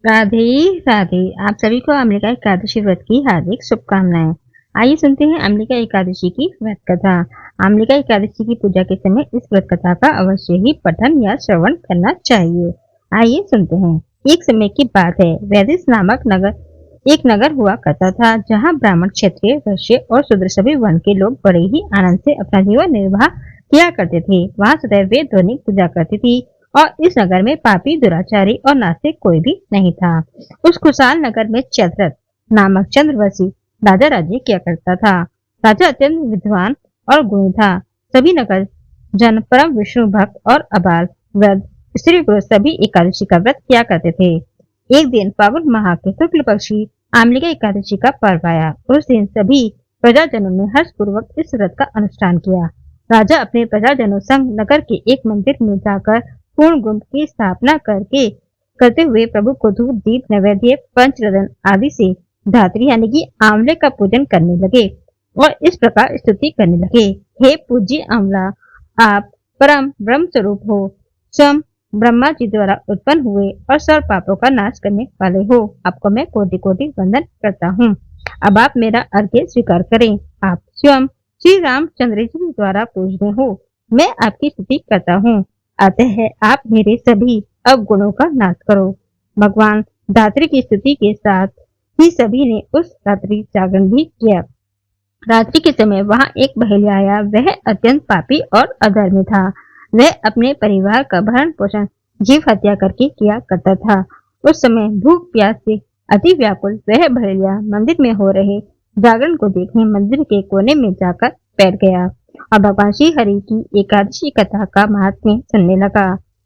राधे राधे। आप सभी को अम्बिका एकादशी व्रत की हार्दिक शुभकामनाएं। आइए सुनते हैं अम्बिका एकादशी की व्रत कथा। अम्बिका एकादशी की पूजा के समय इस व्रत कथा का अवश्य ही पठन या श्रवण करना चाहिए। आइए सुनते हैं। एक समय की बात है, वैदिश नामक एक नगर हुआ करता था, जहाँ ब्राह्मण, क्षत्रिय, वैश्य और शूद्र सभी वर्ण के लोग बड़े ही आनंद से अपना जीवन निर्वाह किया करते थे। वहाँ सदैव वेद ध्वनि पूजा करती थी और इस नगर में पापी, दुराचारी और नास्तिक कोई भी नहीं था। उस खुशहाल नगर में चंद्ररथ नामक चंद्रवंशी राजा राज्य किया करता था। राजा अत्यंत विद्वान और गुणी था। सभी नगर जन परम विष्णु भक्त और अबाल, वृद्ध, स्त्री पुरुष सभी एकादशी का व्रत किया करते थे। एक दिन फागुन माह के शुक्ल पक्षी आमलिका एकादशी का पर्व आया। उस दिन सभी प्रजाजनों ने हर्ष पूर्वक इस व्रत का अनुष्ठान किया। राजा अपने प्रजाजनों संग नगर के एक मंदिर में जाकर पूर्ण गुंड की स्थापना करते हुए प्रभु को धूप, दीप, नैवेद्य, पंचरत्न आदि से धात्री यानी कि आंवले का पूजन करने लगे और इस प्रकार स्तुति करने लगे। हे पूज्य आंवला, आप परम ब्रह्म स्वरूप हो, स्वयं ब्रह्मा जी द्वारा उत्पन्न हुए और सर्व पापों का नाश करने वाले हो। आपको मैं कोटि कोटि वंदन करता हूँ। अब आप मेरा अर्घ्य स्वीकार करें। आप स्वयं श्री रामचंद्र जी द्वारा पूजनीय हो। मैं आपकी स्तुति करता हूँ, अतः आप मेरे सभी अवगुणों का नाश करो। भगवान धात्री की स्तुति के साथ ही सभी ने उस रात्रि जागरण भी किया। रात्रि के समय वहां एक बहेलिया आया। वह अत्यंत पापी और अधर्मी था। वह अपने परिवार का भरण पोषण जीव हत्या करके किया करता था। उस समय भूख प्यास से अति व्याकुल वह बहेलिया मंदिर में हो रहे जागरण को देखने मंदिर के कोने में जाकर बैठ गया और भगवान श्री हरि की एकादशी कथा का महात्म्य सुनने लगा।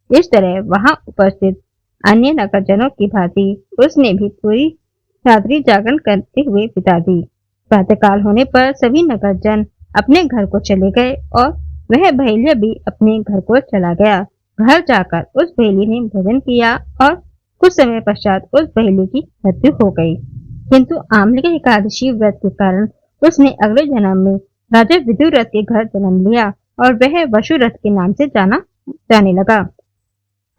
इस तरह वहां उपस्थित अन्य नगरजनों की भांति उसने भी पूरी रात्रि जागरण करते हुए बिता दी। प्रातःकाल होने पर सभी नगरजन अपने घर को चले गए और वह बहेलिया भी अपने घर को चला गया। घर जाकर उस बहेली ने भोजन किया और कुछ समय पश्चात उस बहेली की मृत्यु हो गई। किंतु आमलिका एकादशी व्रत के कारण उसने अगले जन्म में राजा विदुरथ के घर जन्म लिया और वह वसुरथ के नाम से जाने लगा।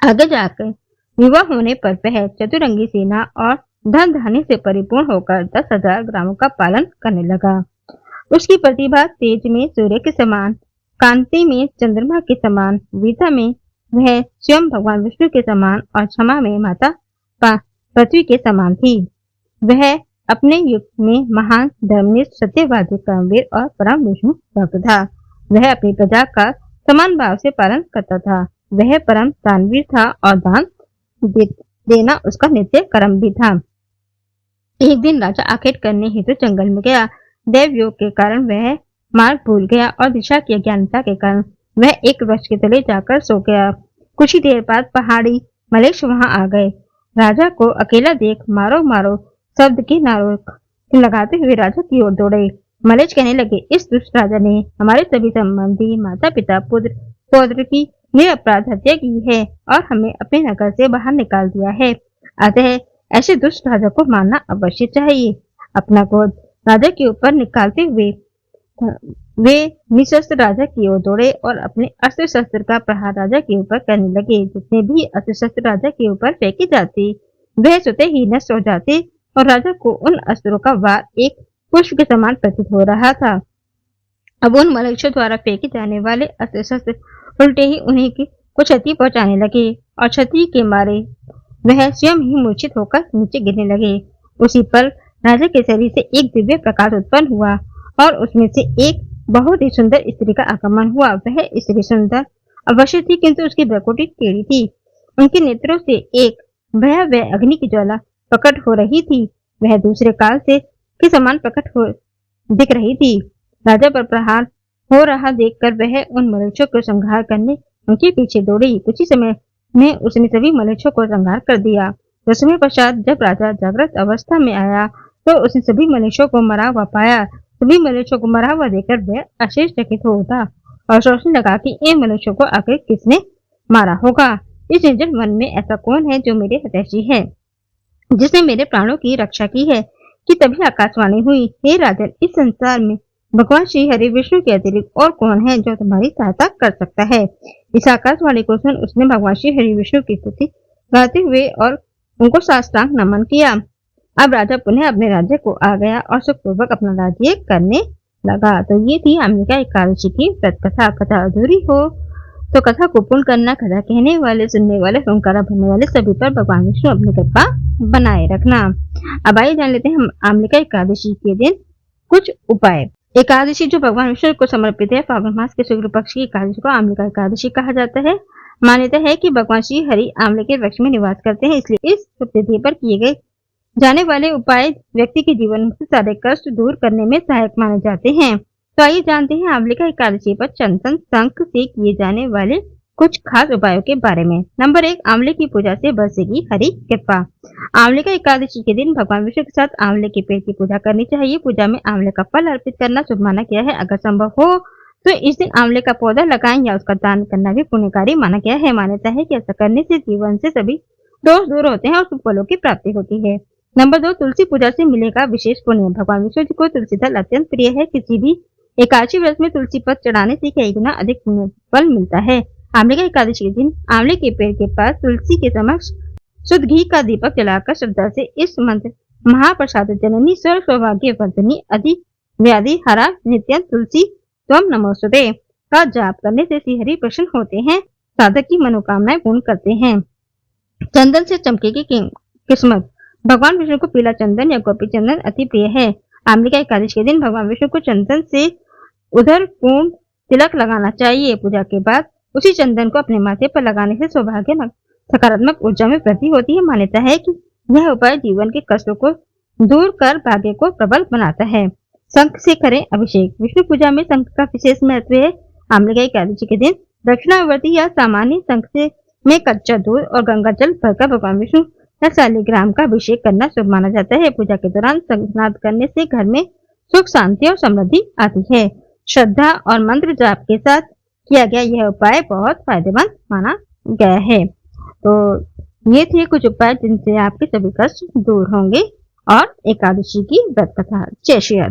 आगे जाकर युवा होने पर वह चतुरंगी सेना और धन धान्य से परिपूर्ण होकर 10,000 ग्रामों का पालन करने लगा। उसकी प्रतिभा तेज में सूर्य के समान, कांति में चंद्रमा के समान, वीरता में वह स्वयं भगवान विष्णु के समान और क्षमा में माता पृथ्वी के समान थी। वह अपने युग में महान, धर्मनिष्ठ, सत्यवादी, कर्मवीर और परम विष्णु भक्त था। वह अपनी प्रजा का समान भाव से पालन करता था। वह परम दानवीर था और दान देना उसका नित्य कर्म भी था। एक दिन राजा आखेट करने हेतु जंगल में गया। देव योग के कारण वह मार्ग भूल गया और दिशा की अज्ञानता के कारण वह एक वृक्ष के तले जाकर सो गया। कुछ ही देर बाद पहाड़ी मलेच्छ वहां आ गए। राजा को अकेला देख मारो मारो शब्द के नारे लगाते हुए राजा की ओर दौड़े। मलेच्छ कहने लगे, इस दुष्ट राजा ने हमारे सभी संबंधी, माता पिता, पुत्र पौत्र की निरपराध हत्या की है और हमें अपने नगर से बाहर निकाल दिया है। अतः ऐसे दुष्ट राजा को मारना अवश्य चाहिए। अपना क्रोध राजा के ऊपर निकालते हुए वे निशस्त्र राजा की ओर दौड़े और अपने अस्त्र शस्त्र का प्रहार राजा के ऊपर करने लगे। जितने भी अस्त्र शस्त्र राजा के ऊपर फेंके जाते वह स्वतः ही नष्ट हो जाते और राजा को उन अस्त्रों का वार एक पुष्प के समान प्रतीत हो रहा था। अब उन मनुष्यों द्वारा फेंके जाने वाले अस्त्र शस्त्र उल्टे ही उन्हें को क्षति पहुंचाने लगे और क्षति के मारे वह स्वयं ही मूर्छित होकर नीचे गिरने लगे। उसी पल राजा के शरीर से एक दिव्य प्रकाश उत्पन्न हुआ और उसमें से एक बहुत ही सुंदर स्त्री का आगमन हुआ। वह स्त्री सुंदर अवश्य थी, किंतु उसकी भ्रुकुटी टेढ़ी थी। उनके नेत्रों से एक भयावह अग्नि की ज्वाला प्रकट हो रही थी। वह दूसरे काल से के समान दिख रही थी। राजा पर प्रहार हो रहा देखकर वह उन मनुष्यों को संहार करने उनके पीछे दौड़ी। कुछ ही समय में उसने सभी मनुष्यों को संहार कर दिया। कुछ समय पश्चात जब राजा जागृत अवस्था में आया तो उसने सभी मनुष्यों को मरा हुआ पाया। सभी मनुष्यों को मरा हुआ देखकर वह अशेष चकित हो उठा और सोचने लगा कि इन मनुष्यों को आखिर किसने मारा होगा। इस निर्जन वन में ऐसा कौन है जो मेरे हितैषी है, जिसने मेरे प्राणों की रक्षा की है। कि तभी आकाशवाणी हुई, हे राजन, इस संसार में भगवान श्री हरि विष्णु के अतिरिक्त और कौन है जो तुम्हारी सहायता कर सकता है। इस आकाशवाणी को सुन उसने भगवान श्री हरि विष्णु की स्तुति गाते हुए और उनको साष्टांग नमन किया। अब राजा पुनः अपने राज्य को आ गया और सुखपूर्वक अपना राज्य करने लगा। तो ये थी अंबिका एकादशी की व्रत कथा। कथा अधूरी हो तो कथा को पूर्ण करना, कथा कहने वाले, सुनने वाले, ओंकारा भरने वाले सभी पर भगवान विष्णु अपनी कृपा बनाए रखना। अब आइए जान लेते हैं हम अंबिका एकादशी के दिन कुछ उपाय। एकादशी जो भगवान विष्णु को समर्पित है, फागुन मास के शुक्ल पक्ष की एकादशी को अंबिका एकादशी कहा जाता है। मान्यता है कि भगवान श्री हरि आंवले के वृक्ष में निवास करते हैं, इसलिए इस तिथि पर किए गए जाने वाले उपाय व्यक्ति के जीवन से सारे कष्ट दूर करने में सहायक माने जाते हैं। तो आइए जानते हैं अंबिका एकादशी पर चंदन शंख से किए जाने वाले कुछ खास उपायों के बारे में। नंबर 1, आंवले की पूजा से बरसेगी हरि कृपा। आंवले का एकादशी के दिन भगवान विष्णु के साथ आंवले के पेड़ की पूजा करनी चाहिए। पूजा में आंवले का फल अर्पित करना शुभ माना गया है। अगर संभव हो तो इस दिन आंवले का पौधा लगाएं या उसका दान करना भी पुण्यकारी माना गया है। मान्यता है कि ऐसा करने से जीवन से सभी दोष दूर होते हैं और शुभ फलों की प्राप्ति होती है। नंबर 2, तुलसी पूजा से मिलेगा विशेष पुण्य। भगवान विष्णु जी को तुलसी दल अत्यंत प्रिय है। किसी भी एकादशी व्रत में तुलसी पत्र चढ़ाने से कई गुना अधिक पुण्य फल मिलता है। आंवले का एकादशी के दिन आंवले के पेड़ के पास तुलसी के समक्ष शुद्ध घी का दीपक जलाकर श्रद्धा से इस मंत्र महाप्रसाद जननी सर्व सौभाग्य वर्धनी अधिक व्याधि हरा नित्य तुलसी त्वम नमोस्तुते का जाप करने से श्री हरि प्रसन्न होते हैं, साधक की मनोकामनाएं पूर्ण करते हैं। चंदन से चमकेगी किस्मत। भगवान विष्णु को पीला चंदन या गोपी चंदन अति प्रिय है। अंबिका एकादशी के दिन भगवान विष्णु को चंदन से उधर पूर्ण तिलक लगाना चाहिए। पूजा के बाद उसी चंदन को अपने माथे पर लगाने से सौभाग्य सकारात्मक ऊर्जा में वृद्धि होती है। मान्यता है कि यह उपाय जीवन के कष्टों को दूर कर भाग्य को प्रबल बनाता है। शंख से करें अभिषेक। विष्णु पूजा में शंख का विशेष महत्व है। अंबिका एकादशी के दिन दक्षिणावर्ती या सामान्य शंख से में कच्चा दूध और गंगा जल भरकर भगवान विष्णु या शालिग्राम का अभिषेक करना शुभ माना जाता है। पूजा के दौरान शंखनाद करने से घर में सुख शांति और समृद्धि आती है। श्रद्धा और मंत्र जाप के साथ किया गया यह उपाय बहुत फायदेमंद माना गया है। तो ये थे कुछ उपाय जिनसे आपके सभी कष्ट दूर होंगे और एकादशी की व्रत कथा। जय श्री राधे।